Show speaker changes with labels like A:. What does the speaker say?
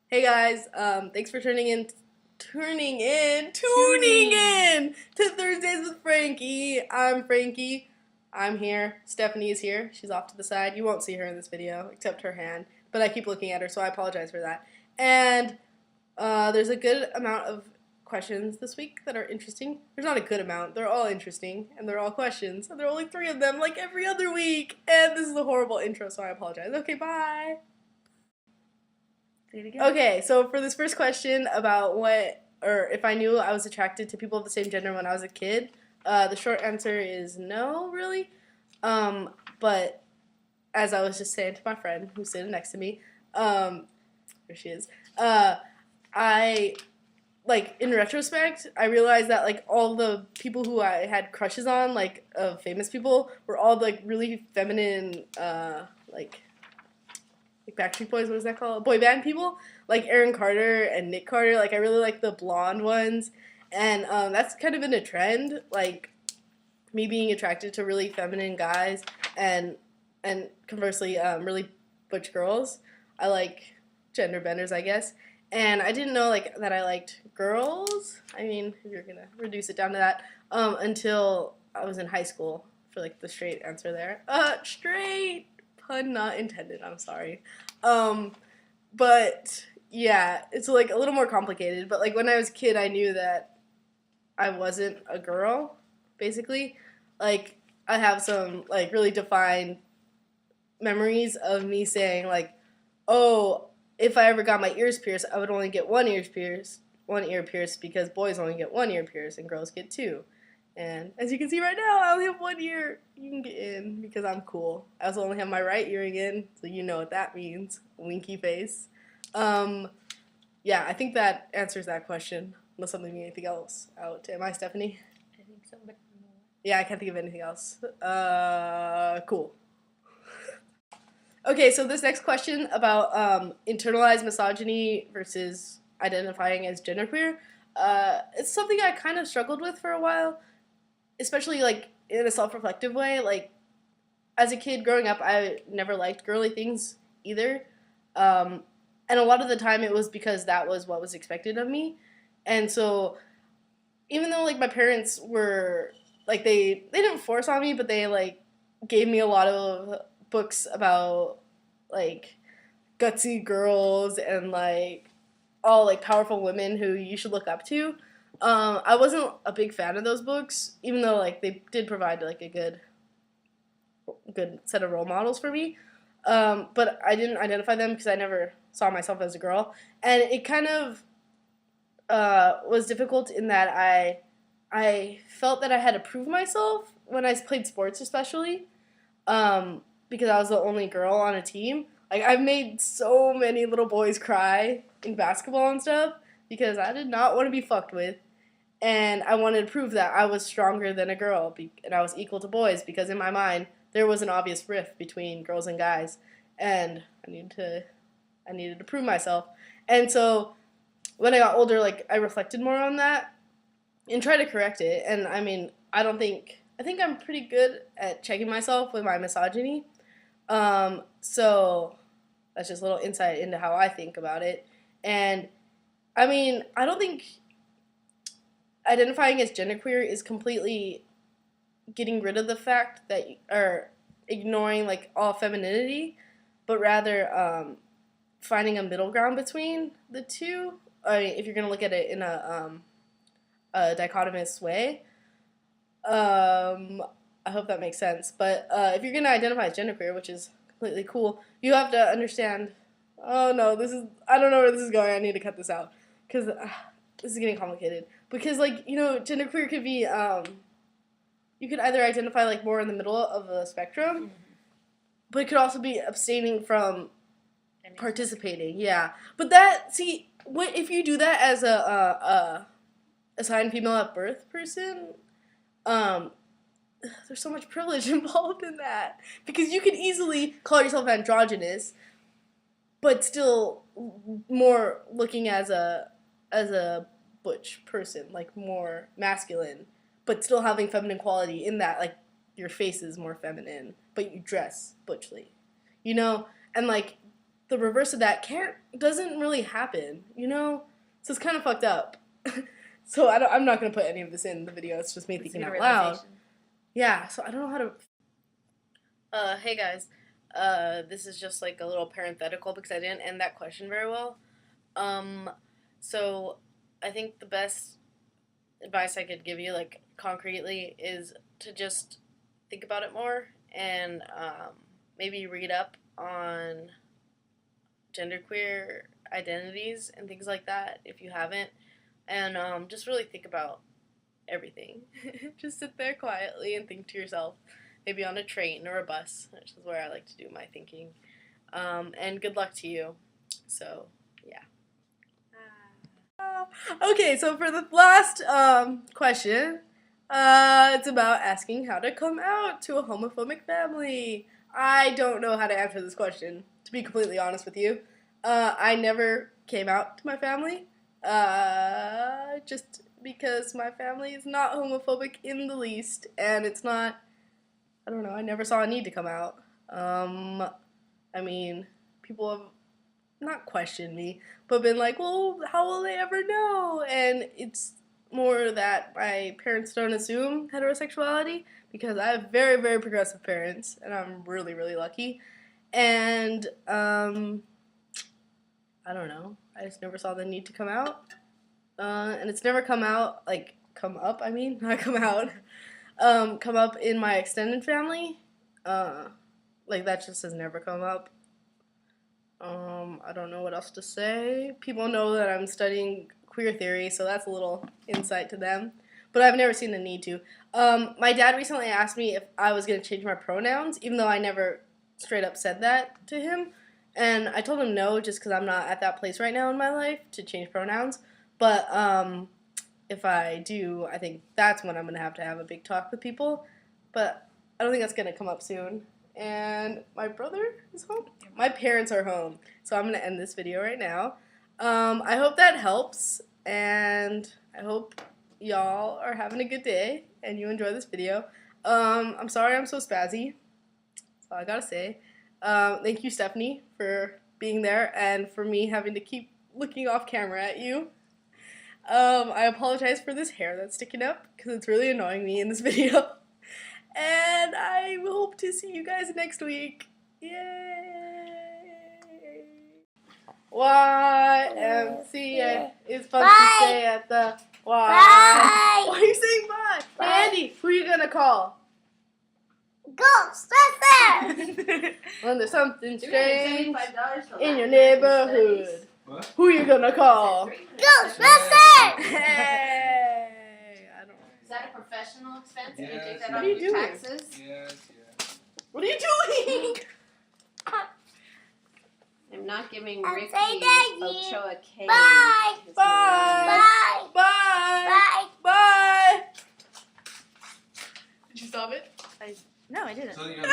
A: Hey guys, thanks for tuning in to Thursdays with Frankie. I'm Frankie. I'm here. Stephanie is here. She's off to the side. You won't see her in this video except her hand, but I keep looking at her, so I apologize for that. And there's a good amount of questions this week that are interesting. There's not a good amount. They're all interesting, and they're all questions, and there are only 3 of them, like every other week. And this is a horrible intro, so I apologize. Okay, bye.
B: Say it again.
A: Okay, so for this first question about if I knew I was attracted to people of the same gender when I was a kid, the short answer is no, really. But as I was just saying to my friend who's sitting next to me, there she is, I, like, in retrospect, I realized that, like, all the people who I had crushes on, like, famous people, were all, like, really feminine, like Backstreet Boys, what is that called? Boy band people, like Aaron Carter and Nick Carter. Like I really like the blonde ones, and that's kind of been a trend. Like me being attracted to really feminine guys, and conversely, really butch girls. I like gender benders, I guess. And I didn't know like that I liked girls. I mean, if you're gonna reduce it down to that, until I was in high school. For like the straight answer there. Straight. Pun not intended, I'm sorry. But yeah, it's like a little more complicated. But like when I was a kid, I knew that I wasn't a girl, basically. Like I have some like really defined memories of me saying like, oh, if I ever got my ears pierced, I would only get one ear pierced because boys only get one ear pierced and girls get two. And as you can see right now, I only have one ear you can get in because I'm cool. I also only have my right earring in, so you know what that means. Winky face. Yeah, I think that answers that question. Unless I'm leaving anything else out. Am I, Stephanie?
B: I think so, but no.
A: Yeah, I can't think of anything else. Cool. Okay, so this next question about internalized misogyny versus identifying as genderqueer, it's something I kind of struggled with for a while, especially like in a self-reflective way. Like as a kid growing up, I never liked girly things either, and a lot of the time it was because that was what was expected of me, and so even though like my parents were like they didn't force on me, but they like gave me a lot of books about like gutsy girls and like all like powerful women who you should look up to. I wasn't a big fan of those books, even though like they did provide like a good set of role models for me. But I didn't identify them because I never saw myself as a girl, and it kind of was difficult in that I felt that I had to prove myself when I played sports, especially because I was the only girl on a team. Like I've made so many little boys cry in basketball and stuff because I did not want to be fucked with, and I wanted to prove that I was stronger than a girl and I was equal to boys because in my mind there was an obvious rift between girls and guys, and I needed to prove myself, and so when I got older, like I reflected more on that and tried to correct it. And I mean, I think I'm pretty good at checking myself with my misogyny. So that's just a little insight into how I think about it. And I mean, I don't think identifying as genderqueer is completely getting rid of the fact that or ignoring like all femininity, but rather finding a middle ground between the two. I mean, if you're gonna look at it in a dichotomous way, I hope that makes sense. But if you're gonna identify as genderqueer, which is completely cool, you have to understand. Oh no, I don't know where this is going. I need to cut this out because this is getting complicated. Because like genderqueer could be you could either identify like more in the middle of the spectrum,
B: Mm-hmm.
A: but it could also be abstaining from participating. Yeah, but that what if you do that as a assigned female at birth person? Um, there's so much privilege involved in that because you could easily call yourself androgynous, but still more looking as a butch person, like more masculine, but still having feminine quality in that like your face is more feminine, but you dress butchly, you know, and like the reverse of that doesn't really happen, you know? So it's kind of fucked up. So I'm not going to put any of this in the video. It's just me thinking out loud. Yeah, so I don't know how to... hey guys. This is just like a little parenthetical because I didn't end that question very well. So I think the best advice I could give you, like, concretely, is to just think about it more and maybe read up on genderqueer identities and things like that if you haven't, and just really think about everything. Just sit there quietly and think to yourself, maybe on a train or a bus, which is where I like to do my thinking. And good luck to you. So, yeah. Okay, so for the last question, it's about asking how to come out to a homophobic family. I don't know how to answer this question, to be completely honest with you. I never came out to my family, just because my family is not homophobic in the least, and it's not, I don't know, I never saw a need to come out. I mean, people have not questioned me, but been like, well, how will they ever know? And it's more that my parents don't assume heterosexuality, because I have very, very progressive parents, and I'm really, really lucky. And, I don't know, I just never saw the need to come out. And it's never come out, like, come up, I mean, not come out. Come up in my extended family. Like, that just has never come up. I don't know what else to say. People know that I'm studying queer theory, so that's a little insight to them. But I've never seen the need to. My dad recently asked me if I was going to change my pronouns, even though I never straight up said that to him. And I told him no, just because I'm not at that place right now in my life to change pronouns. But if I do, I think that's when I'm going to have a big talk with people. But I don't think that's going to come up soon. And my brother is home. My parents are home. So I'm going to end this video right now. I hope that helps. And I hope y'all are having a good day and you enjoy this video. I'm sorry I'm so spazzy. That's all I got to say. Thank you, Stephanie, for being there and for me having to keep looking off camera at you. I apologize for this hair that's sticking up because it's really annoying me in this video. And I hope to see you guys next week. Yay! YMCA is fun to say at the Y. Bye! Why are you saying bye? Bye. Hey, Andy, who are you gonna call? Ghostbusters! When there's something strange in your neighborhood, what? Who you gonna call? Ghostbusters! Hey! I don't know.
C: Is that a professional expense?
D: Yes,
C: You take that
D: what
C: on
D: are
C: your
A: you doing?
C: taxes?
D: Yes.
A: What are you doing?
C: I'm not giving
B: I'll
C: Ricky
B: say that
C: Ochoa K.
B: Bye.
C: his
A: Bye.
C: name.
A: Bye. Bye. Did you stop it?
B: No, I didn't.
D: So you have